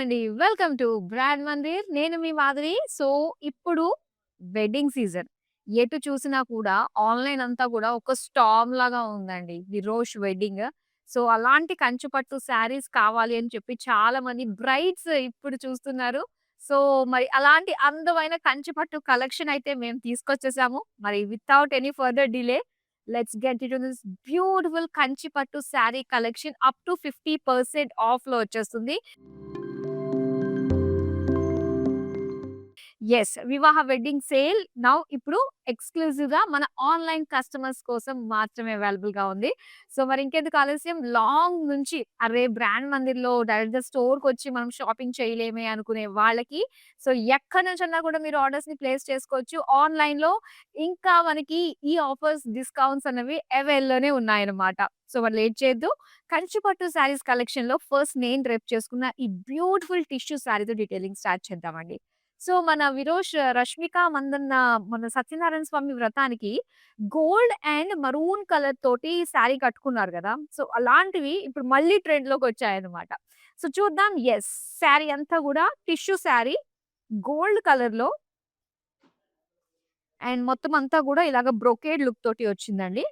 అండి. Welcome to brand Mandir. నేను మీ Madhuri. So, ఇప్పుడు వెడ్డింగ్ సీజన్. ఎటు చూసినా కూడా ఆన్‌లైన్ అంతా కూడా ఒక స్టార్మ్ లాగా ఉందండి. The Roche wedding. సో, అలాంటి కంచు పట్టు శారీస్ కావాలి అని చెప్పి చాలామంది బ్రైడ్స్ ఇప్పుడు చూస్తున్నారు. సో, మరి అలాంటి అందమైన కంచి పట్టు కలెక్షన్ అయితే మేము తీసుకొచ్చేసాము. మరి without any further delay let's get into this beautiful Kanchi పట్టు శారీ కలెక్షన్ అప్ టు 50% ఆఫ్‌లో వచ్చేస్తుంది. యెస్. వివాహ వెడ్డింగ్ సేల్ నౌ ఇప్పుడు ఎక్స్‌క్లూజివ్‌గా మన ఆన్‌లైన్ కస్టమర్స్ కోసం మాత్రమే అవైలబుల్‌గా ఉంది. సో, మరి ఇంకెందుకు ఆలస్యం లాంగ్ నుంచి అరే! బ్రాండ్ మందిర్‌లో డైరెక్ట్‌గా స్టోర్‌కొచ్చి మనం షాపింగ్ చేయలేమే అనుకునే వాళ్ళకి సో, ఎక్కడి నుంచన్నా కూడా మీరు ఆర్డర్స్‌ని ప్లేస్ చేసుకోవచ్చు. ఆన్‌లైన్‌లో ఇంకా మనకి ఈ ఆఫర్స్, డిస్కౌంట్స్ అనేవి అవైల్‌లోనే ఉన్నాయన్నమాట. సో, మరి లేట్ చేయొద్దు. కంచి పట్టు శారీస్ కలెక్షన్‌లో ఫస్ట్ నేను డ్రెప్ చేసుకున్న ఈ బ్యూటిఫుల్ టిష్యూ శారీతో డీటెయిలింగ్ స్టార్ట్ చేద్దామండి. సో, మన 'రష్మిక మందన్న' మన సత్యనారాయణ స్వామి వ్రతానికి గోల్డ్ అండ్ మరూన్ కలర్ తోటి శారీ కట్టుకున్నారు గదా! సో, అలాంటివి ఇప్పుడు మళ్ళీ ట్రెండ్‌లోకొచ్చాయన్నమాట. సో, చూద్దాం. యెస్. శారీ అంతా గూడా టిష్యూ శారీ గోల్డ్ కలర్‌లో అండ్ మొత్తం అంతా గూడా ఇలాగ బ్రొకేడ్ లుక్ తోటి వచ్చిందండి.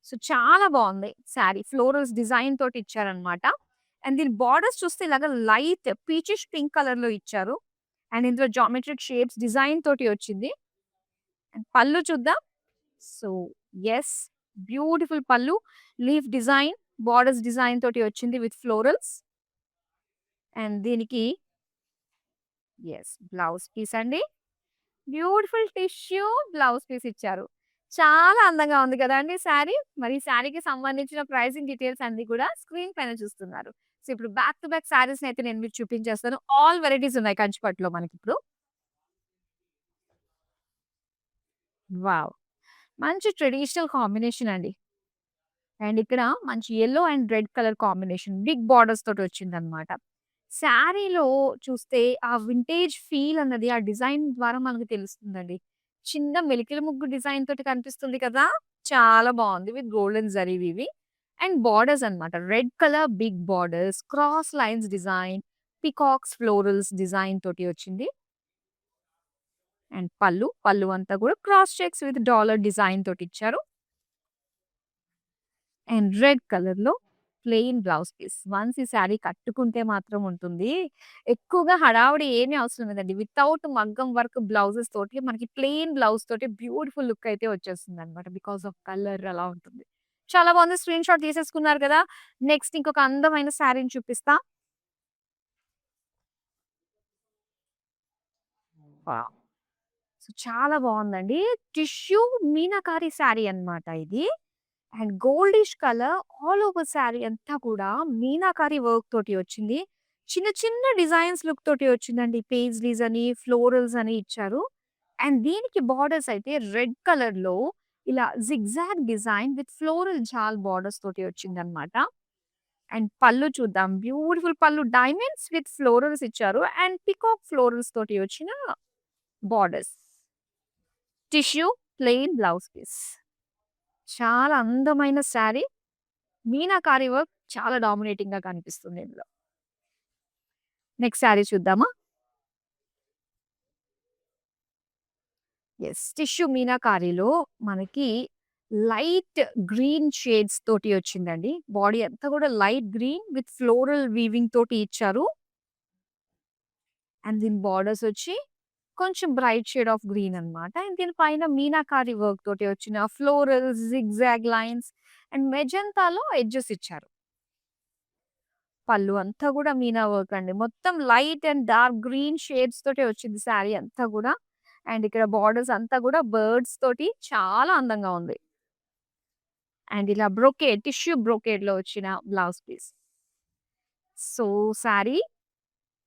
సో, చాలా బావుంది శారీ. ఫ్లోరల్స్ డిజైన్ తోటి ఇచ్చారన్నమాట. అండ్ దీని బోర్డర్స్ చూస్తే ఇలాగ లైట్ పీచిష్ పింక్ కలర్‌లో ఇచ్చారు. అండ్ ఇందులో జామెట్రిక్ షేప్స్ డిజైన్ తోటి వచ్చింది. అండ్ పళ్ళు చూద్దాం. So, yes. బ్యూటిఫుల్ పళ్ళు. లీఫ్ డిజైన్, బోర్డర్స్ డిజైన్ తోటి వచ్చింది విత్ ఫ్లోరల్స్. అండ్ దీనికి బ్లౌజ్ పీస్ అండి. బ్యూటిఫుల్ టిష్యూ బ్లౌజ్ పీస్ ఇచ్చారు. చాలా అందంగా ఉంది కదండీ శారీ. మరి ఈ శారీకి సంబంధించిన ప్రైజింగ్ డీటెయిల్స్ అన్నీ కూడా స్క్రీన్ పైన చూస్తున్నారు. సో, ఇప్పుడు బ్యాక్ టు బ్యాక్ శారీస్‌నయితే నేను మీకు చూపించేస్తాను. ఆల్ వెరైటీస్ ఉన్నాయి కంచి పట్టులో మనకిప్పుడు. వావ్! మంచి ట్రెడిషనల్ కాంబినేషన్ అండి. అండ్ ఇక్కడ మంచి yellow and red colour combination big borders తోటొచ్చిందనమాట. శారీలో చూస్తే ఆ వింటేజ్ ఫీల్ అన్నది ఆ డిజైన్ ద్వారా మనకు తెలుస్తుందండి. చిన్న మెలికల ముగ్గు డిజైన్ తోటి కనిపిస్తుంది కదా! చాలా బావుంది. విత్ గోల్డెన్ జరీవివి. అండ్ బోర్డర్స్ అన్నమాట. Red colour big borders, cross lines design, peacocks florals design తోటి వచ్చింది. అండ్ పళ్ళు అంతా కూడా cross checks with dollar design తోటిచ్చారు. అండ్ రెడ్ కలర్‌లో ప్లెయిన్ బ్లౌజ్ పీస్. వన్స్ ఈ శారీ కట్టుకుంటే మాత్రం ఉంటుంది. ఎక్కువగా హడావిడి ఏమీ అవసరం లేదండి. వితౌట్ మగ్గం వర్క్ బ్లౌజెస్ తోటి మనకి ప్లెయిన్ బ్లౌజ్ తోటి బ్యూటిఫుల్ లుక్ అయితే వచ్చేస్తుందన్నమాట. బికాస్ ఆఫ్ కలర్ అలా ఉంటుంది. చాలా బాగుంది. స్క్రీన్ షాట్ తీసేసుకున్నారు కదా! నెక్స్ట్ ఇంకొక అందమైన శారీని చూపిస్తా. వావ్! సో, చాలా బావుందండి. టిష్యూ మీనాకారి శారీ అన్నమాట ఇది. And goldish colour all over sari అంతా కూడా మీనాకారి వర్క్ తోటి వచ్చింది. చిన్న చిన్న డిజైన్స్ లుక్ తోటి వచ్చిందండి. పేజ్లీస్ అని, ఫ్లోరల్స్ అని ఇచ్చారు. అండ్ దీనికి బోర్డర్స్ అయితే రెడ్ కలర్‌లో ఇలా జిగ్‌జాగ్ డిజైన్ విత్ ఫ్లోరల్ జాల్ బోర్డర్స్ తోటి వచ్చిందన్నమాట. అండ్ పళ్ళు చూద్దాం. బ్యూటిఫుల్ పళ్ళు డైమండ్స్ విత్ ఫ్లోరల్స్ ఇచ్చారు. అండ్ పీకాక్ ఫ్లోరల్స్ తోటి వచ్చిన borders. Tissue plain blouse piece. చాలా అందమైన శారీ. మీనాకారి వర్క్ చాలా డామినేటింగ్‌గా కనిపిస్తుంది ఇందులో. నెక్స్ట్ శారీ చూద్దామా? టిష్యూ మీనాకారిలో మనకి లైట్ గ్రీన్ షేడ్స్ తోటి వచ్చిందండి. బాడీ అంతా కూడా light green with floral weaving తోటి ఇచ్చారు. అండ్ దీని బోర్డర్స్ వచ్చి కొంచెం బ్రైట్ షేడ్ ఆఫ్ గ్రీన్ అన్నమాట. అండ్ దీని పైన మీనాకారి వర్క్ తోటి వచ్చిన ఫ్లోరల్ జిగ్‌జాగ్ లైన్స్ అండ్ మెజంతాలో ఎడ్జెస్ ఇచ్చారు. పళ్ళు అంతా గూడా మీనా వర్క్ అండి. మొత్తం light and dark green shades తోటే వచ్చింది శారీ అంతా గూడా. అండ్ ఇక్కడ బోర్డర్స్ అంతా గూడా బర్డ్స్ తోటి చాలా అందంగా ఉంది. అండ్ ఇలా బ్రొకేడ్, టిష్యూ బ్రొకేడ్‌లో వచ్చిన బ్లౌజ్ పీస్. సో, శారీ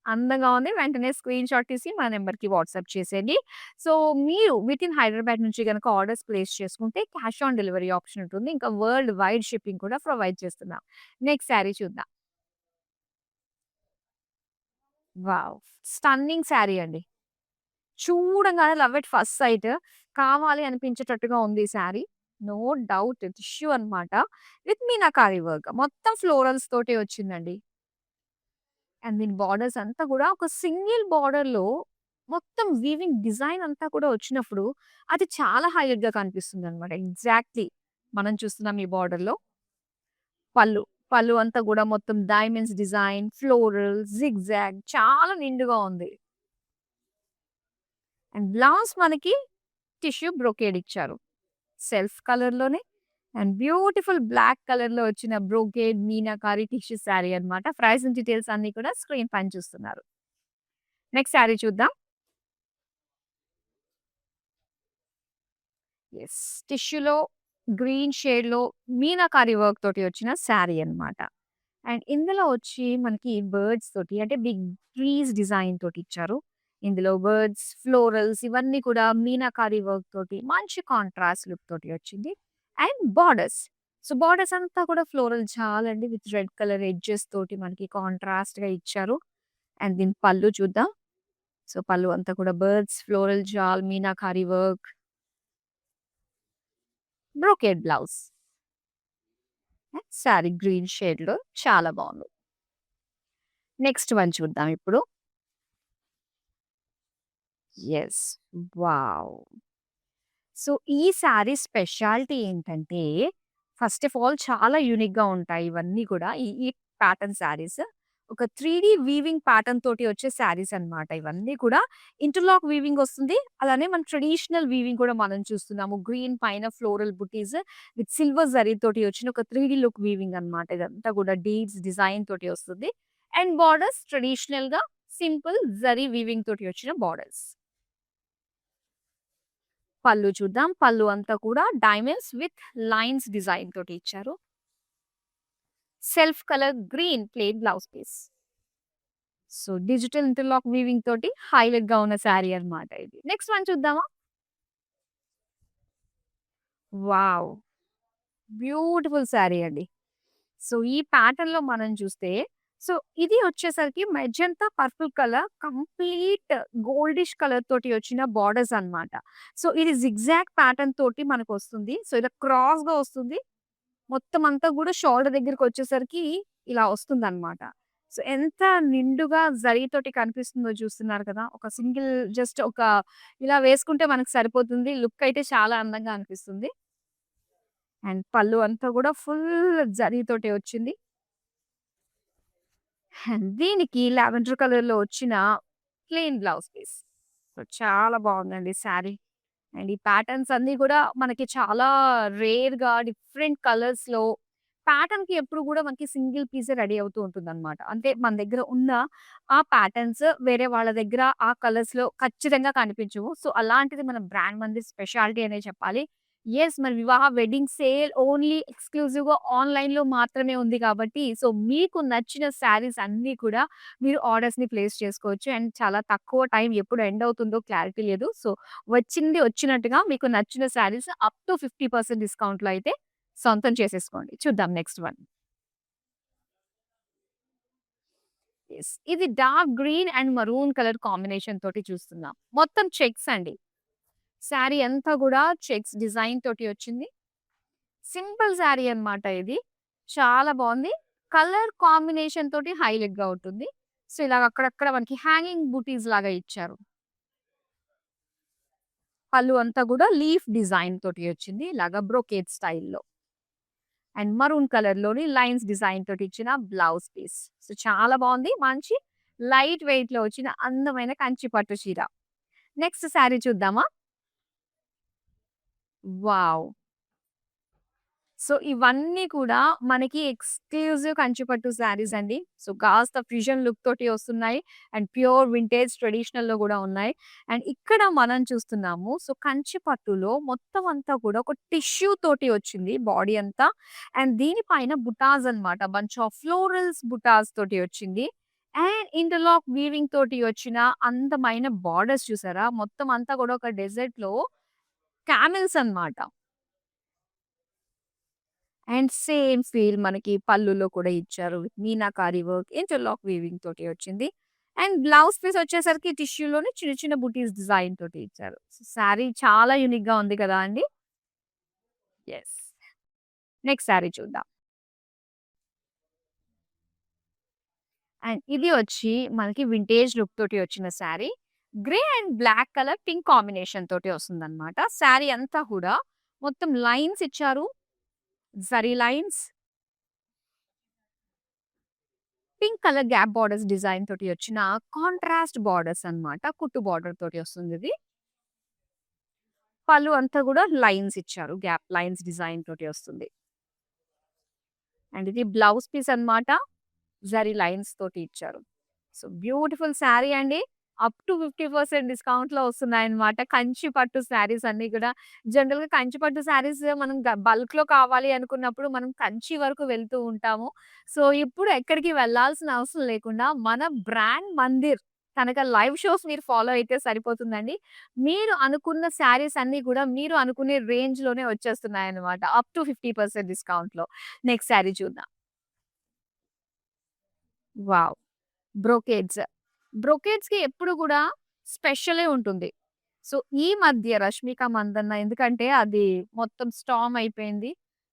అందంగా ఉంది. వెంటనే స్క్రీన్ షాట్ తీసి మా నంబర్‌కి వాట్సాప్ చేసేయండి. సో, మీరు వితిన్ హైదరాబాద్ నుంచి గనక ఆర్డర్స్ ప్లేస్ చేసుకుంటే క్యాష్ ఆన్ డెలివరీ ఆప్షన్ ఉంటుంది. ఇంకా వరల్డ్ వైడ్ షిప్పింగ్ కూడా ప్రొవైడ్ చేస్తున్నాం. నెక్స్ట్ శారీ చూద్దాం. వావ్! స్టన్నింగ్ శారీ అండి. చూడంగానే లవ్ ఎట్ ఫస్ట్ సైట్ కావాలి అనిపించేటట్టుగా ఉంది ఈ శారీ. నో డౌట్ టిష్యూ అన్నమాట. With meenakari work. మొత్తం ఫ్లోరల్స్ తోటే వచ్చిందండి. అండ్ దీని బార్డర్స్ అంతా కూడా ఒక సింగిల్ బార్డర్‌లో మొత్తం వీవింగ్ డిజైన్ అంతా కూడా వచ్చినప్పుడు అది చాలా హైలైట్‌గా కనిపిస్తుందనమాట. ఎగ్జాక్ట్‌లీ మనం చూస్తున్నాం ఈ బార్డర్‌లో. పళ్ళు. పళ్ళు అంతా గూడా మొత్తం డైమండ్స్ డిజైన్, ఫ్లోరల్, జిగ్‌జాగ్ చాలా నిండుగా ఉంది. అండ్ బ్లౌజ్ మనకి టిష్యూ బ్రొకేడ్ ఇచ్చారు. సెల్ఫ్ కలర్‌లోనే అండ్ బ్యూటిఫుల్ బ్లాక్ కలర్‌లో వచ్చిన బ్రొకేడ్ మీనాకారి టిష్యూ శారీ అన్నమాట. ప్రైస్ అండ్ డీటెయిల్స్ అన్నీ కూడా స్క్రీన్ పైన చూస్తున్నారు. నెక్స్ట్ శారీ చూద్దాం. యెస్. టిష్యూలో గ్రీన్ షేడ్‌లో మీనాకారి వర్క్ తోటి వచ్చిన శారీ అన్నమాట. అండ్ ఇందులో వచ్చి మనకి బర్డ్స్ తోటి అంటే బిగ్ ట్రీస్ డిజైన్ తోటి ఇచ్చారు. ఇందులో బర్డ్స్, ఫ్లోరల్స్ ఇవన్నీ కూడా మీనాకారి వర్క్ తోటి మంచి కాంట్రాస్ట్ లుక్ తోటి వచ్చింది. And borders. సో, బార్డర్స్ అంతా కూడా ఫ్లోరల్ జాలండి విత్ రెడ్ కలర్ ఎడ్జెస్ తోటి మనకి కాంట్రాస్ట్‌గా ఇచ్చారు. అండ్ దీని పళ్ళు చూద్దాం. సో, పళ్ళు అంతా కూడా బర్డ్స్, ఫ్లోరల్ జాల్, మీనాకారి work, brocade blouse. And sari green షేడ్‌లో చాలా బావుంది. నెక్స్ట్ వన్ చూద్దాం ఇప్పుడు. యెస్. వావ్! సో, ఈ శారీ స్పెషాలిటీ ఏంటంటే, ఫస్ట్ ఆఫ్ ఆల్ చాలా యూనిక్‌గా ఉంటాయి ఇవన్నీ కూడా. ఈ ప్యాటర్న్ శారీస్. ఒక 3 వీవింగ్ ప్యాటర్న్ తోటి వచ్చే శారీస్ అన్నమాట ఇవన్నీ కూడా. ఇంటర్లాక్ వీవింగ్ వస్తుంది. అలానే మన ట్రెడిషనల్ వీవింగ్ కూడా మనం చూస్తున్నాము. గ్రీన్ పైన floral buttis with silver zari తోటి వచ్చిన ఒక 3 లుక్ వీవింగ్ అన్నమాట. ఇదంతా కూడా డీడ్స్ డిజైన్ తోటి వస్తుంది. అండ్ బోర్డర్స్ ట్రెడిషనల్‌గా సింపుల్ జరీ వీవింగ్ తోటి వచ్చిన బోర్డర్స్. పళ్ళు చూద్దాం. పళ్ళు అంతా కూడా డైమండ్స్ విత్ లైన్స్ డిజైన్ తోటి ఇచ్చారు. Self colour green plain blouse piece. So, digital interlock weaving తోటి హైలైట్‌గా ఉన్న శారీ అన్నమాట ఇది. నెక్స్ట్ వన్ చూద్దామా? వావ్! బ్యూటిఫుల్ శారీ అండి. సో, ఈ ప్యాటర్న్‌లో మనం చూస్తే సో, ఇది వచ్చేసరికి magenta purple colour complete goldish colour తోటి వచ్చిన బోర్డర్స్ అన్నమాట. సో, ఇది జిగ్‌జాగ్ ప్యాటర్న్ తోటి మనకొస్తుంది. సో, ఇలా క్రాస్‌గా వస్తుంది. మొత్తం అంతా గూడా షోల్డర్ దగ్గరికొచ్చేసరికి ఇలా వస్తుందనమాట. సో, ఎంత నిండుగా జరీతోటి కనిపిస్తుందో చూస్తున్నారు కదా! ఒక సింగిల్ జస్ట్ ఒక ఇలా వేసుకుంటే మనకు సరిపోతుంది. లుక్ అయితే చాలా అందంగా అనిపిస్తుంది. అండ్ పళ్ళు అంతా గూడా ఫుల్ జరీతోటే వచ్చింది. అండ్ దీనికి లావెండర్ కలర్‌లో వచ్చిన ప్లెయిన్ బ్లౌజ్ పీస్. సో, చాలా బావుందండి శారీ. అండ్ ఈ ప్యాటర్న్స్ అన్నీ గూడా మనకి చాలా రేర్‌గా డిఫరెంట్ కలర్స్‌లో ప్యాటర్న్‌కి ఎప్పుడు గూడా మనకి సింగిల్ పీసే రెడీ అవుతూ ఉంటుందన్నమాట. అంటే మన దగ్గర ఉన్న ఆ ప్యాటర్న్స్ వేరే వాళ్ళ దగ్గర ఆ కలర్స్‌లో ఖచ్చితంగా కనిపించవు. సో, అలాంటిది మన బ్రాండ్ మనది స్పెషాలిటీ అనే చెప్పాలి. యెస్. మరి వివాహ వెడ్డింగ్ సేల్ ఓన్లీ ఎక్స్‌క్లూజివ్‌గా ఆన్‌లైన్‌లో మాత్రమే ఉంది కాబట్టి, సో, మీకు నచ్చిన శారీస్ అన్నీ కూడా మీరు ఆర్డర్స్‌ని ప్లేస్ చేసుకోవచ్చు. అండ్ చాలా తక్కువ టైం ఎప్పుడు ఎండ్ అవుతుందో క్లారిటీ లేదు. సో, వచ్చింది వచ్చినట్టుగా మీకు నచ్చిన శారీస్ అప్ టు 50% డిస్కౌంట్‌లో అయితే సొంతం చేసేసుకోండి. చూద్దాం నెక్స్ట్ వన్. యెస్. ఇది dark green and maroon colour combination తోటి చూస్తున్నాం. మొత్తం చెక్స్ అండి. శారీ అంతా గూడా చెక్స్ డిజైన్ తోటి వచ్చింది. సింపుల్ శారీ అన్నమాట ఇది. చాలా బావుంది. కలర్ కాంబినేషన్ తోటి హైలైట్‌గా ఉంటుంది. సో, ఇలాగ అక్కడక్కడ మనకి హ్యాంగింగ్ బూటీస్ లాగా ఇచ్చారు. పళ్ళు అంతా గూడా లీఫ్ డిజైన్ తోటి వచ్చింది. ఇలాగా బ్రోకేడ్ స్టైల్‌లో. అండ్ మరూన్ కలర్‌లోని లైన్స్ డిజైన్ తోటి ఇచ్చిన బ్లౌజ్ పీస్. సో, చాలా బావుంది. మంచి లైట్ వెయిట్‌లో వచ్చిన అందమైన కంచి పట్టు చీర. నెక్స్ట్ శారీ చూద్దామా? వావ్! సో, ఇవన్నీ కూడా మనకి ఎక్స్‌క్లూజివ్ కంచిపట్టు శారీస్ అండి. సో, కాస్త ఫ్యూజన్ లుక్ తోటి వస్తున్నాయి. అండ్ ప్యూర్ వింటేజ్ ట్రెడిషనల్‌లో గూడా ఉన్నాయి. అండ్ ఇక్కడ మనం చూస్తున్నాము. సో, కంచి పట్టులో మొత్తం అంతా కూడా ఒక టిష్యూ తోటి వచ్చింది బాడీ అంతా. అండ్ దీనిపైన బుటాస్ అన్నమాట. బంచ్ ఆఫ్ ఫ్లోరల్స్ బుటాస్ తోటి వచ్చింది. అండ్ ఇంటర్లాక్ వీవింగ్ తోటి వచ్చిన అందమైన బోర్డర్స్ చూసారా? మొత్తం అంతా కూడా ఒక డెజర్ట్‌లో కామెల్స్ అన్నమాట. అండ్ సేమ్ ఫీల్ మనకి పళ్ళులో కూడా ఇచ్చారు. మీనాకారి వర్క్, ఇంటర్లాక్ వీవింగ్ తోటి వచ్చింది. అండ్ బ్లౌజ్ పీస్ వచ్చేసరికి టిష్యూలోనే చిన్న చిన్న బుటీస్ డిజైన్ తోటి ఇచ్చారు. శారీ చాలా యూనిక్‌గా ఉంది కదా అండి. యెస్. నెక్స్ట్ శారీ చూద్దాం. అండ్ ఇది వచ్చి మనకి వింటేజ్ లుక్ తోటి వచ్చిన sari. Grey and black colour pink combination తోటి వస్తుందన్నమాట. శారీ అంతా కూడా మొత్తం లైన్స్ ఇచ్చారు. Zari lines, pink colour gap borders design తోటి వచ్చిన కాంట్రాస్ట్ బోర్డర్స్ అన్నమాట. కుట్టు బోర్డర్ తోటి వస్తుందిది. పళ్ళు అంతా కూడా లైన్స్ ఇచ్చారు. గ్యాప్ లైన్స్ డిజైన్ తోటి వస్తుంది. అండ్ ఇది బ్లౌజ్ పీస్ అన్నమాట. జరీ లైన్స్ తోటి ఇచ్చారు. సో, బ్యూటిఫుల్ శారీ అండి. అప్ టు 50% డిస్కౌంట్‌లో వస్తున్నాయన్నమాట. కంచి పట్టు శారీస్ అన్నీ కూడా జనరల్‌గా కంచి పట్టు శారీస్ మనం బల్క్‌లో కావాలి అనుకున్నప్పుడు మనం కంచి వరకు వెళ్తూ ఉంటాము. సో, ఇప్పుడు ఎక్కడికి వెళ్ళాల్సిన అవసరం లేకుండా మన బ్రాండ్ మందిర్ కనుక లైవ్ షోస్ మీరు ఫాలో అయితే సరిపోతుందండి. మీరు అనుకున్న శారీస్ అన్నీ కూడా మీరు అనుకునే రేంజ్‌లోనే వచ్చేస్తున్నాయన్నమాట. అప్ టు 50% డిస్కౌంట్‌లో. నెక్స్ట్ శారీ చూద్దాం. వావ్! బ్రోకేడ్స్. బ్రోకేడ్స్‌కి ఎప్పుడు గూడా స్పెషలే ఉంటుంది. సో, ఈ మధ్య 'రష్మిక మందన్న' ఎందుకంటే అది మొత్తం స్టార్మ్ అయిపోయింది.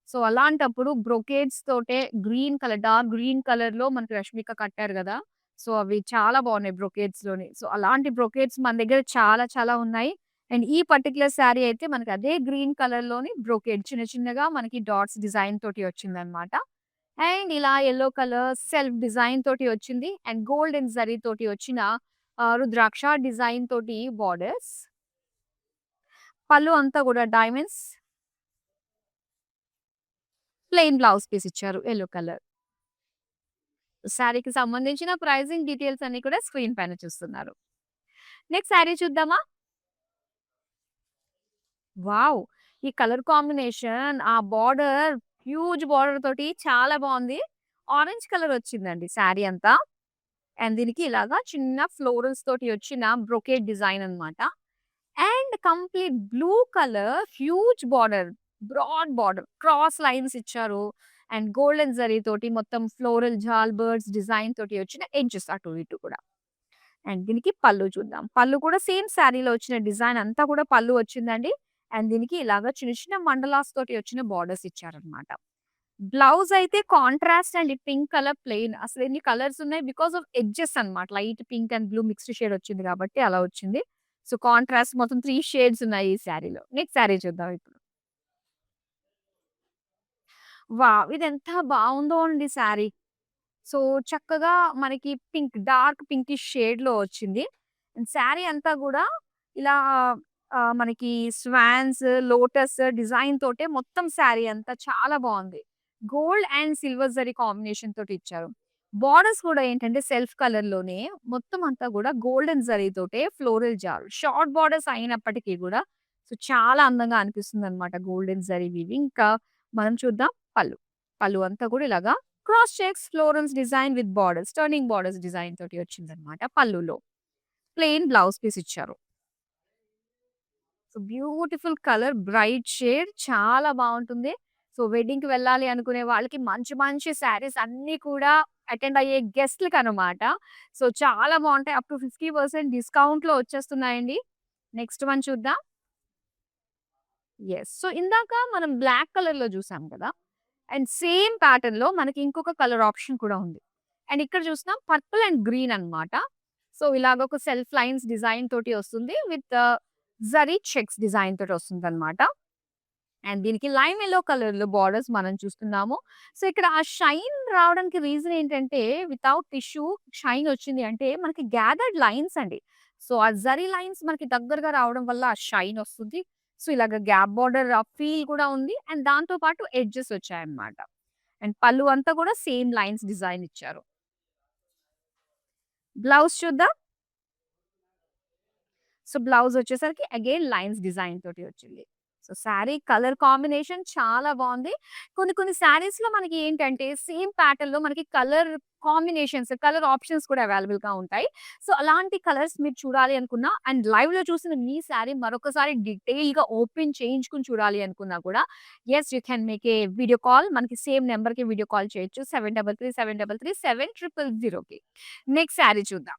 సో, అలాంటప్పుడు బ్రోకేడ్స్ తోటే గ్రీన్ కలర్, డార్క్ గ్రీన్ కలర్‌లో మనకి 'రష్మిక' కట్టారు గదా! సో, అవి చాలా బావున్నాయి బ్రోకేడ్స్‌లోని. సో, అలాంటి బ్రోకేడ్స్ మన దగ్గర చాలా చాలా ఉన్నాయి. అండ్ ఈ పర్టిక్యులర్ శారీ అయితే మనకి అదే గ్రీన్ కలర్‌లోని బ్రోకేడ్ చిన్న చిన్నగా మనకి డాట్స్ డిజైన్ తోటి వచ్చిందనమాట. అండ్ ఇలా యెల్లో కలర్ సెల్ఫ్ డిజైన్ తోటి వచ్చింది. అండ్ గోల్డ్ అండ్ జరీ తోటి వచ్చిన రుద్రాక్ష డిజైన్ తోటి బోర్డర్స్. పళ్ళు అంతా గూడా డైమండ్స్. ప్లెయిన్ బ్లౌజ్ పీస్ ఇచ్చారు యెల్లో కలర్. శారీకి సంబంధించిన ప్రైజింగ్ డీటెయిల్స్ అన్ని కూడా స్క్రీన్ పైన చూస్తున్నారు. నెక్స్ట్ శారీ చూద్దామా? వావ్! ఈ కలర్ కాంబినేషన్ ఆ బోర్డర్ హ్యూజ్ బోర్డర్ తోటి చాలా బావుంది. ఆరెంజ్ కలర్ వచ్చిందండి శారీ అంతా. అండ్ దీనికి ఇలాగా చిన్న ఫ్లోరల్స్ తోటి వచ్చిన బ్రొకేడ్ డిజైన్ అన్నమాట. And complete blue colour huge border, broad border, cross lines ఇచ్చారు. అండ్ గోల్డెన్ జరీ తోటి మొత్తం ఫ్లోరల్ జాల్ బర్డ్స్ డిజైన్ తోటి వచ్చిన ఎడ్జెస్ అటు ఇటు కూడా. అండ్ దీనికి పళ్ళు చూద్దాం. పళ్ళు కూడా సేమ్ శారీలో వచ్చిన డిజైన్ అంతా కూడా పళ్ళు వచ్చిందండి. అండ్ దీనికి ఇలాగ చిన్న చిన్న మండలాస్ తోటి వచ్చిన బార్డర్స్ ఇచ్చారన్నమాట. బ్లౌజ్ అయితే contrast and pink colour plain. అసలు ఎన్ని కలర్స్ ఉన్నాయి బికాస్ ఆఫ్ ఎడ్జెస్ అన్నమాట. Light pink and blue mixed shade వచ్చింది కాబట్టి అలా వచ్చింది. సో, కాంట్రాస్ట్ మొత్తం 3 షేడ్స్ ఉన్నాయి ఈ శారీలో. నెక్స్ట్ శారీ చూద్దాం ఇప్పుడు. వావ్! ఇదెంత బావుందో అండి శారీ. సో, చక్కగా మనకి పింక్ డార్క్ పింకిష్ షేడ్‌లో వచ్చింది. అండ్ శారీ అంతా గూడా ఇలా మనకి స్వాన్స్, లోటస్ డిజైన్ తోటే మొత్తం శారీ అంతా చాలా బావుంది. Gold and silver zari combination తోటి ఇచ్చారు. బోర్డర్స్ కూడా ఏంటంటే సెల్ఫ్ కలర్‌లోనే మొత్తం అంతా గూడా గోల్డెన్ జరీ తోటే ఫ్లోరల్ జాల్. షార్ట్ బోర్డర్స్ అయినప్పటికీ గూడా సో, చాలా అందంగా అనిపిస్తుందన్నమాట గోల్డెన్ జరీ వీవింగ్. ఇంకా మనం చూద్దాం పళ్ళు. పళ్ళు అంతా కూడా ఇలాగా cross checks, florals design with borders, turning borders design తోటి వచ్చిందన్నమాట పళ్ళులో. ప్లెయిన్ బ్లౌజ్ పీస్ ఇచ్చారు. So, beautiful colour bright shade చాలా బావుంటుంది. సో, వెడ్డింగ్‌కి వెళ్ళాలి అనుకునే వాళ్ళకి మంచి మంచి శారీస్ అన్నీ కూడా అటెండ్ అయ్యే గెస్ట్‌లకనమాట. సో, చాలా బావుంటాయి. అప్ టు 50% డిస్కౌంట్‌లో వచ్చేస్తున్నాయండి. నెక్స్ట్ వన్ చూద్దాం. యెస్. సో, ఇందాక మనం బ్లాక్ కలర్‌లో జూసాం కదా! అండ్ సేమ్ ప్యాటర్న్‌లో మనకి ఇంకొక కలర్ ఆప్షన్ కూడా ఉంది. అండ్ ఇక్కడ చూసినా పర్పుల్ అండ్ గ్రీన్ అన్నమాట. సో, ఇలాగ ఒక సెల్ఫ్ లైన్స్ డిజైన్ తోటి వస్తుంది. విత్ జరీ చెక్స్ డిజైన్ తోటి వస్తుందన్నమాట. అండ్ దీనికి లైమ్ యెల్లో కలర్‌లో బోర్డర్స్ మనం చూస్తున్నాము. సో, ఇక్కడ ఆ షైన్ రావడానికి రీజన్ ఏంటంటే వితౌట్ టిష్యూ షైన్ వచ్చింది అంటే మనకి గ్యాదర్డ్ లైన్స్ అండి. సో, ఆ జరీ లైన్స్ మనకి దగ్గరగా రావడం వల్ల ఆ షైన్ వస్తుంది. సో, ఇలాగ గ్యాప్ బోర్డర్ ఫీల్ కూడా ఉంది. అండ్ దాంతో పాటు ఎడ్జెస్ వచ్చాయన్నమాట. అండ్ పళ్ళు అంతా కూడా సేమ్ లైన్స్ డిజైన్ ఇచ్చారు. బ్లౌజ్ చూద్దాం. సో, బ్లౌజ్ వచ్చేసరికి అగైన్ లైన్స్ డిజైన్ తోటి వచ్చింది. సో, శారీ కలర్ కాంబినేషన్ చాలా బావుంది. కొన్ని కొన్ని శారీస్‌లో మనకి ఏంటంటే సేమ్ ప్యాటర్న్‌లో మనకి కలర్ కాంబినేషన్స్, కలర్ ఆప్షన్స్ కూడా అవైలబుల్‌గా ఉంటాయి. సో, అలాంటి కలర్స్ మీరు చూడాలి అనుకున్నా అండ్ లైవ్‌లో చూసిన మీ శారీ మరొకసారి డీటెయిల్‌గా ఓపెన్ చేయించుకొని చూడాలి అనుకున్నా కూడా yes you can make a video call. మనకి సేమ్ నంబర్‌కి వీడియో కాల్ చేయొచ్చు. 7337337000కి. నెక్స్ట్ శారీ చూద్దాం.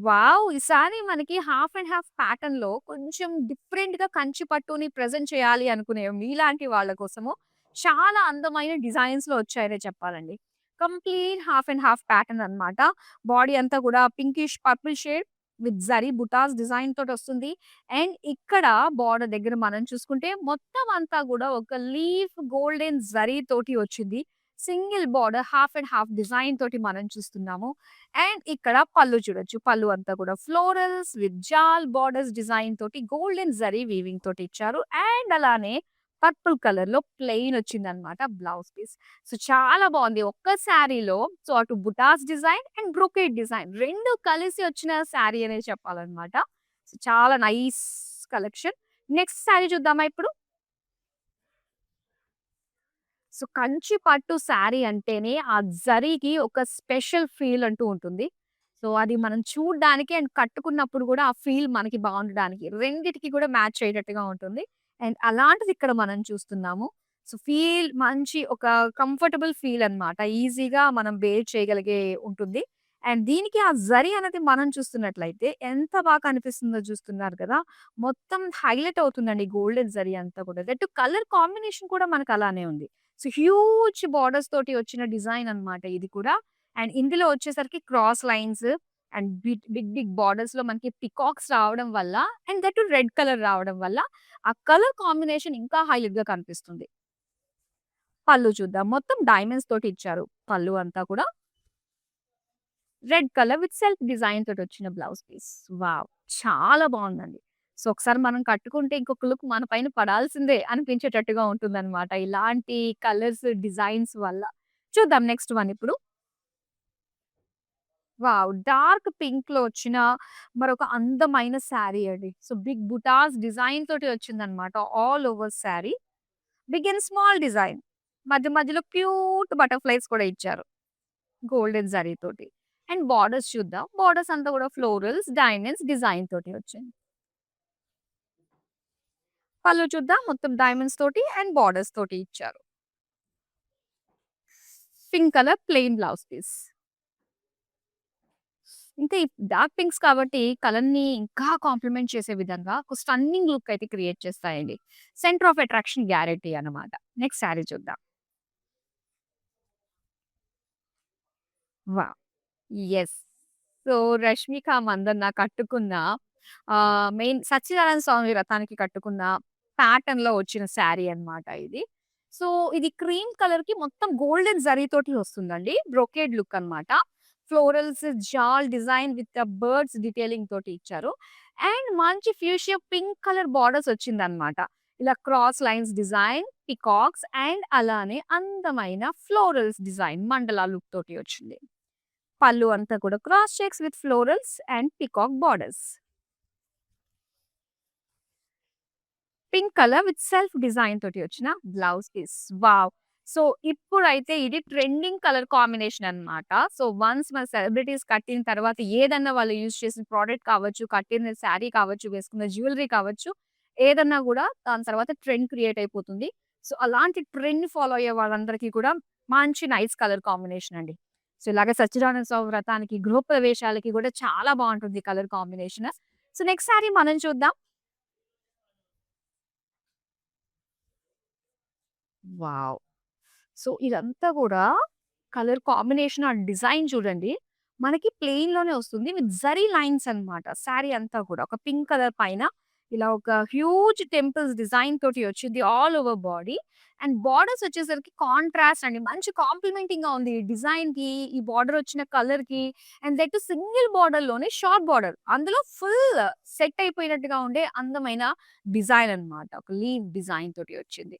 వావ్! ఈ సారీ మనకి హాఫ్ అండ్ హాఫ్ ప్యాటర్న్‌లో కొంచెం డిఫరెంట్‌గా కంచి పట్టుని ప్రెజెంట్ చేయాలి అనుకునే మీలాంటి వాళ్ళ కోసము చాలా అందమైన డిజైన్స్‌లో వచ్చాయనే చెప్పాలండి. Complete half and half pattern అన్నమాట. బాడీ అంతా కూడా పింకిష్ పర్పుల్ షేడ్ విత్ జరీ బుటాస్ డిజైన్ తోటొస్తుంది. అండ్ ఇక్కడ బోర్డర్ దగ్గర మనం చూసుకుంటే మొత్తం అంతా గూడా ఒక లీఫ్ గోల్డెన్ జరీ తోటి వచ్చింది. Single border half and half design తోటి మనం చూస్తున్నాము. అండ్ ఇక్కడ పళ్ళు చూడొచ్చు. పళ్ళు అంతా కూడా ఫ్లోరల్స్ విత్ జాల్ బోర్డర్స్ డిజైన్ తోటి గోల్డెన్ జరీ వీవింగ్ తోటి ఇచ్చారు. అండ్ అలానే పర్పుల్ కలర్‌లో ప్లెయిన్ వచ్చిందన్నమాట బ్లౌజ్ పీస్. సో, చాలా బావుంది. ఒక్క శారీలో సో, అటు బుటాస్ డిజైన్ అండ్ బ్రొకేడ్ డిజైన్ 2 కలిసి వచ్చిన శారీ అనే చెప్పాలన్నమాట. సో, చాలా నైస్ కలెక్షన్. నెక్స్ట్ శారీ చూద్దామా ఇప్పుడు? సో, కంచి పట్టు శారీ అంటేనే ఆ జరీకి ఒక స్పెషల్ ఫీల్ అంటూ ఉంటుంది. సో, అది మనం చూడ్డానికి అండ్ కట్టుకున్నప్పుడు గూడా ఆ ఫీల్ మనకి బావుండడానికి రెండిటికి కూడా మ్యాచ్ అయ్యేటట్టుగా ఉంటుంది. అండ్ అలాంటిది ఇక్కడ మనం చూస్తున్నాము. సో, ఫీల్ మంచి ఒక కంఫర్టబుల్ ఫీల్ అన్నమాట. ఈజీగా మనం బేర్ చేయగలిగే ఉంటుంది. అండ్ దీనికి ఆ జరీ అనేది మనం చూస్తున్నట్లయితే ఎంత బాగా కనిపిస్తుందో చూస్తున్నారు కదా! మొత్తం హైలైట్ అవుతుందండి గోల్డెన్ జరీ అంతా కూడా. దట్ కలర్ కాంబినేషన్ కూడా మనకు అలానే ఉంది. సో, హ్యూజ్ బోర్డర్స్ తోటి వచ్చిన డిజైన్ అన్నమాట ఇది కూడా. అండ్ ఇందులో వచ్చేసరికి cross lines and big big బోర్డర్స్‌లో మనకి పికాక్స్ రావడం వల్ల అండ్ దట్ రెడ్ కలర్ రావడం వల్ల ఆ కలర్ కాంబినేషన్ ఇంకా హైలైట్‌గా కనిపిస్తుంది. పళ్ళు చూద్దాం. మొత్తం డైమండ్స్ తోటి ఇచ్చారు. పళ్ళు అంతా కూడా red colour with self design తోటొచ్చిన బ్లౌజ్ పీస్. వావ్! చాలా బావుందండి. సో, ఒకసారి మనం కట్టుకుంటే ఇంకొక లుక్ మన పైన పడాల్సిందే అనిపించేటట్టుగా ఉంటుందన్నమాట. ఇలాంటి కలర్స్, డిజైన్స్ వల్ల. చూద్దాం నెక్స్ట్ వన్ ఇప్పుడు. వావ్! డార్క్ పింక్‌లో వచ్చిన మరొక అందమైన శారీ అండి. సో, బిగ్ బుటాస్ డిజైన్ తోటి వచ్చిందన్నమాట. All over sari. Big and small design. మధ్య మధ్యలో క్యూట్ బటర్‌ఫ్లైస్ కూడా ఇచ్చారు. గోల్డెన్ జరీ తోటి. అండ్ బోర్డర్స్ చూద్దాం. బోర్డర్స్ అంతా కూడా ఫ్లోరల్స్, డైమండ్స్ డిజైన్ తోటి వచ్చింది. పళ్ళు చూద్దాం. మొత్తం డైమండ్స్ తోటి అండ్ బోర్డర్స్ తోటి ఇచ్చారు. Pink colour plain blouse piece. ఇంకా ఈ డార్క్ పింక్స్ కాబట్టి కలర్‌ని ఇంకా కాంప్లిమెంట్ చేసే విధంగా ఒక స్టన్నింగ్ లుక్ అయితే క్రియేట్ చేస్తాయండి. సెంటర్ ఆఫ్ అట్రాక్షన్ గ్యారంటీ అన్నమాట. నెక్స్ట్ శారీ చూద్దాం. Wow! Yes. So, 'Rashmika Mandanna' కట్టుకున్న మెయిన్ సత్యనారాయణ స్వామి వ్రతానికి కట్టుకున్న ప్యాటర్న్‌లో వచ్చిన శారీ అన్నమాట ఇది. సో, ఇది క్రీమ్ కలర్‌కి మొత్తం గోల్డెన్ జరీతోటి వస్తుందండి. బ్రొకేడ్ లుక్ అన్నమాట. ఫ్లోరల్స్, జాల్ డిజైన్ విత్ బర్డ్స్ డీటెయిలింగ్ తోటి ఇచ్చారు. అండ్ మంచి ఫ్యూషియా పింక్ కలర్ బోర్డర్స్ వచ్చిందన్నమాట. ఇలా cross lines design, peacocks and అలానే అందమైన ఫ్లోరల్స్ డిజైన్ మండలా లుక్ తోటి వచ్చింది. పళ్ళు అంతా కూడా cross checks with florals and peacock borders. Pink colour with self design తోటి వచ్చిన బ్లౌజ్ పీస్. వావ్! సో, ఇప్పుడైతే ఇది ట్రెండింగ్ కలర్ కాంబినేషన్ అన్నమాట. సో, వన్స్ మన సెలబ్రిటీస్ కట్టిన తర్వాత ఏదన్నా వాళ్ళు యూజ్ చేసిన ప్రొడక్ట్ కావచ్చు, కట్టిన శారీ కావచ్చు, వేసుకున్న జ్యువెల్లరీ కావచ్చు, ఏదన్నా గూడా దాని తర్వాత ట్రెండ్ క్రియేట్ అయిపోతుంది. సో, అలాంటి ట్రెండ్ ఫాలో అయ్యే వాళ్ళందరికీ కూడా మంచి నైస్ కలర్ కాంబినేషన్ అండి. సో, ఇలాగే సత్యనారాయణ స్వామి వ్రతానికి, గృహప్రవేశాలకి కూడా చాలా బావుంటుంది colour combination. So, next sari మనం చూద్దాం. వావ్! సో, ఇదంతా గూడా కలర్ కాంబినేషన్ ఆ డిజైన్ చూడండి. మనకి ప్లెయిన్‌లోనే వస్తుంది. విత్ జరీ లైన్స్ అన్నమాట. శారీ అంతా కూడా ఒక పింక్ కలర్ పైన ఇలా ఒక హ్యూజ్ టెంపుల్స్ డిజైన్ తోటి వచ్చింది all over body. And borders వచ్చేసరికి కాంట్రాస్ట్ అండి. మంచి కాంప్లిమెంటింగ్‌గా ఉంది. ఈ డిజైన్‌కి, ఈ బోర్డర్ వచ్చిన కలర్‌కి అండ్ దట్ సింగిల్ బోర్డర్‌లోనే షార్ట్ బోర్డర్. అందులో ఫుల్ సెట్ అయిపోయినట్టుగా ఉండే అందమైన డిజైన్ అన్నమాట. ఒక లీవ్ డిజైన్ తోటి వచ్చింది.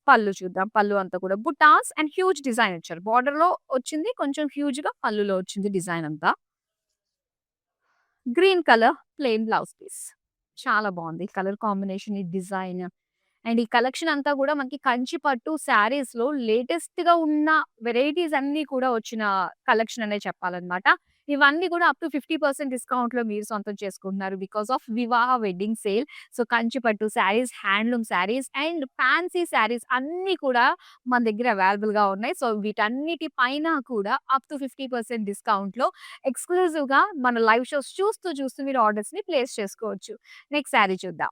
పళ్ళు చూద్దాం. పళ్ళు అంతా కూడా బుటాస్ అండ్ హ్యూజ్ డిజైన్ ఇచ్చారు. బోర్డర్‌లో వచ్చింది. కొంచెం హ్యూజ్‌గా పళ్ళులో వచ్చింది డిజైన్ అంతా. Green colour plain blouse piece. చాలా బావుంది. కలర్ కాంబినేషన్, ఈ డిజైన్ అండ్ ఈ కలెక్షన్ అంతా కూడా మనకి కంచి పట్టు శారీస్‌లో లేటెస్ట్‌గా ఉన్న వెరైటీస్ అన్నీ కూడా వచ్చిన కలెక్షన్ అనే చెప్పాలన్నమాట. ఇవన్నీ కూడా అప్ టు 50% డిస్కౌంట్‌లో మీరు సొంతం చేసుకుంటున్నారు. బికాస్ ఆఫ్ వివాహ వెడ్డింగ్ సేల్. సో, కంచి పట్టు saris, handloom saris and fancy saris అన్నీ కూడా మన దగ్గర అవైలబుల్‌గా ఉన్నాయి. సో, వీటన్నిటి పైన కూడా అప్ టు 50% డిస్కౌంట్‌లో ఎక్స్‌క్లూజివ్‌గా మన లైవ్ షోస్ చూస్తూ చూస్తూ మీరు ఆర్డర్స్‌ని ప్లేస్ చేసుకోవచ్చు. నెక్స్ట్ శారీ చూద్దాం.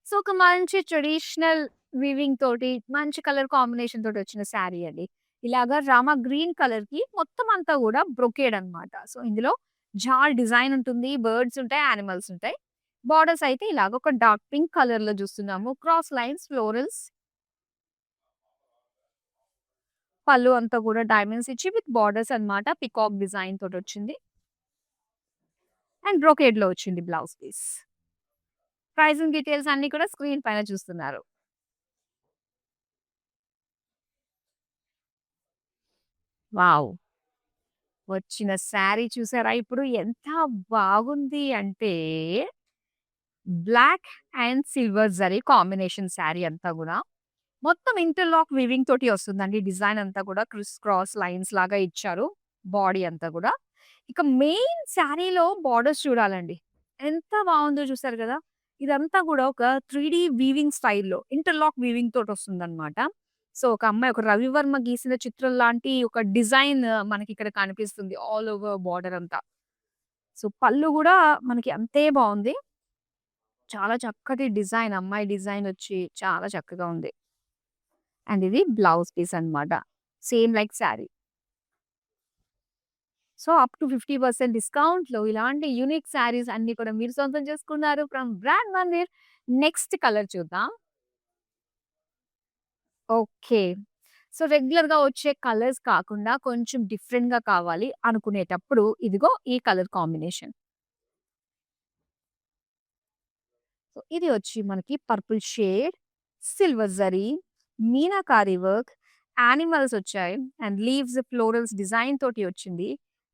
సో, ఒక మంచి ట్రెడిషనల్ వీవింగ్ తోటి మంచి కలర్ కాంబినేషన్ తోటొచ్చిన శారీ అండి. ఇలాగా రామా గ్రీన్ కలర్‌కి మొత్తం అంతా గూడా బ్రొకేడ్ అన్నమాట. సో, ఇందులో జాల్ డిజైన్ ఉంటుంది. బర్డ్స్ ఉంటాయి. యానిమల్స్ ఉంటాయి. బోర్డర్స్ అయితే ఇలాగ ఒక డార్క్ పింక్ కలర్‌లో చూస్తున్నాము. క్రాస్ లైన్స్, ఫ్లోరల్స్, పళ్ళు అంతా కూడా డైమండ్స్ ఇచ్చి విత్ బోర్డర్స్ అన్నమాట. పీకాక్ డిజైన్ తోటొచ్చింది. అండ్ బ్రొకేడ్‌లో వచ్చింది బ్లౌజ్ పీస్. ప్రైజింగ్ డీటెయిల్స్ అన్నీ కూడా స్క్రీన్ పైన చూస్తున్నారు. వావ్! వచ్చిన శారీ చూసారా ఇప్పుడు ఎంత బాగుంది అంటే, black and silver zari combination sari అంతా గూడా. మొత్తం ఇంటర్‌లాక్ వీవింగ్ తోటి వస్తుందండి. డిజైన్ అంతా కూడా క్రిస్ క్రాస్ లైన్స్ లాగా ఇచ్చారు. బాడీ అంతా గూడా. ఇక మెయిన్ శారీలో బోర్డర్స్ చూడాలండి. ఎంత బావుందో చూసారు గదా! ఇదంతా గూడా ఒక 3 వీవింగ్ స్టైల్‌లో ఇంటర్‌లాక్ వీవింగ్ తోటొస్తుందనమాట. సో, ఒక అమ్మాయి ఒక రవివర్మ గీసిన చిత్రం లాంటి ఒక డిజైన్ మనకిక్కడ కనిపిస్తుంది. ఆల్ ఓవర్ బోర్డర్ అంతా. సో, పళ్ళు గూడా మనకి అంతే బావుంది. చాలా చక్కటి డిజైన్ అమ్మాయి డిజైనొచ్చి చాలా చక్కగా ఉంది. అండ్ ఇది బ్లౌజ్ పీస్ అన్నమాట. Same like sorry. So, up to 50% డిస్కౌంట్‌లో ఇలాంటి యూనిక్ సారీస్ అన్నీ కూడా మీరు సొంతం చేసుకున్నారు from brand Mandir. Next colour చూద్దాం. ఓకే. సో, రెగ్యులర్‌గా వచ్చే కలర్స్ కాకుండా కొంచెం డిఫరెంట్‌గా కావాలి అనుకునేటప్పుడు ఇదిగో ఈ కలర్ కాంబినేషన్. సో, ఇది వచ్చి మనకి purple shade, silver zari, meenakari work, animals వచ్చాయి. అండ్ లీవ్స్, ఫ్లోరల్స్ డిజైన్ తోటి వచ్చింది.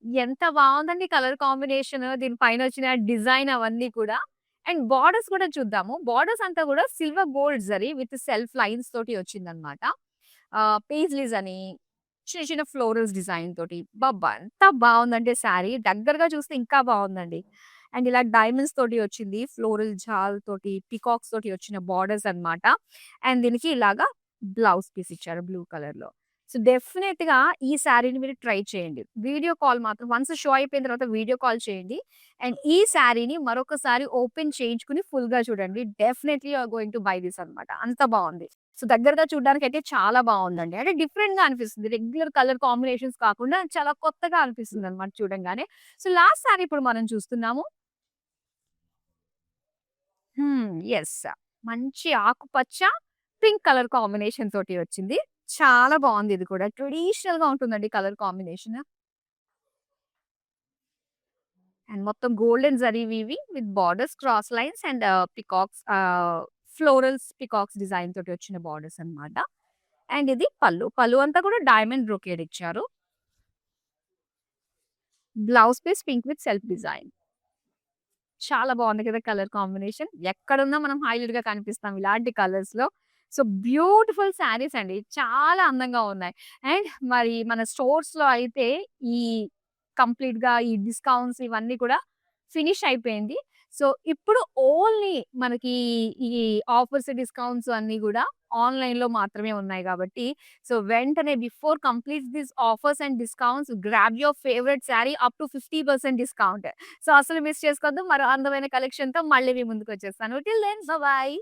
ఎంత బావుందండి కలర్ కాంబినేషన్. దీని పైన వచ్చిన డిజైన్ అవన్నీ కూడా. అండ్ బోర్డర్స్ కూడా చూద్దాము. బోర్డర్స్ అంతా కూడా silver gold zari with self lines తోటి వచ్చిందన్నమాట. పేజ్లీస్ అని చిన్న చిన్న ఫ్లోరల్స్ డిజైన్ తోటి. అబ్బబ్బా! ఎంత బావుందంటే శారీ దగ్గరగా చూస్తే ఇంకా బావుందండి. అండ్ ఇలా డైమండ్స్ తోటి వచ్చింది. ఫ్లోరల్ జాల్ తోటి, పీకాక్స్ తోటి వచ్చిన బోర్డర్స్ అన్నమాట. అండ్ దీనికి ఇలాగా బ్లౌజ్ పీస్ ఇచ్చారు బ్లూ కలర్‌లో. సో, డెఫినెట్‌గా ఈ శారీని మీరు ట్రై చేయండి. వీడియో కాల్ మాత్రం వన్స్ షో అయిపోయిన తర్వాత వీడియో కాల్ చేయండి. అండ్ ఈ శారీని మరొకసారి ఓపెన్ చేయించుకొని ఫుల్‌గా చూడండి. Definitely you are going to buy this అన్నమాట. అంత బావుంది. సో, దగ్గరగా చూడ్డానికైతే చాలా బావుందండి. అంటే డిఫరెంట్‌గా అనిపిస్తుంది. రెగ్యులర్ కలర్ కాంబినేషన్స్ కాకుండా చాలా కొత్తగా అనిపిస్తుందన్నమాట చూడంగానే. సో, లాస్ట్ సారీ ఇప్పుడు మనం చూస్తున్నాము. యెస్. మంచి ఆకుపచ్చ, పింక్ కలర్ కాంబినేషన్ తోటి వచ్చింది. చాలా బావుంది ఇది కూడా. ట్రెడిషనల్‌గా ఉంటుందండి కలర్ కాంబినేషన్. అండ్ మొత్తం golden zari weaving with borders, cross lines and peacocks florals, peacocks design తోటి వచ్చిన బోర్డర్స్ అన్నమాట. అండ్ ఇది పళ్ళు. పళ్ళు అంతా కూడా డైమండ్ బ్రొకేడ్ ఇచ్చారు. Blouse piece pink with self design. చాలా బావుంది కదా! Colour combination. ఎక్కడున్నా మనం హైలైట్‌గా కనిపిస్తాం ఇలాంటి కలర్స్‌లో. సో, బ్యూటిఫుల్ శారీస్ అండి. చాలా అందంగా ఉన్నాయి. అండ్ మరి మన స్టోర్స్‌లో అయితే ఈ కంప్లీట్‌గా ఈ డిస్కౌంట్స్ ఇవన్నీ కూడా ఫినిష్ అయిపోయింది. సో, ఇప్పుడు ఓన్లీ మనకి ఈ ఆఫర్స్, డిస్కౌంట్స్ అన్నీ గూడా ఆన్‌లైన్‌లో మాత్రమే ఉన్నాయి గాబట్టి, సో, వెంటనే before complete these offers and discounts grab your favourite sari up to 50% discount. So, అసలు మిస్ చేసుకోవద్దు. మరో అందమైన కలెక్షన్‌తో మళ్ళీ మీ ముందుకొచ్చేస్తాను. Till then bye.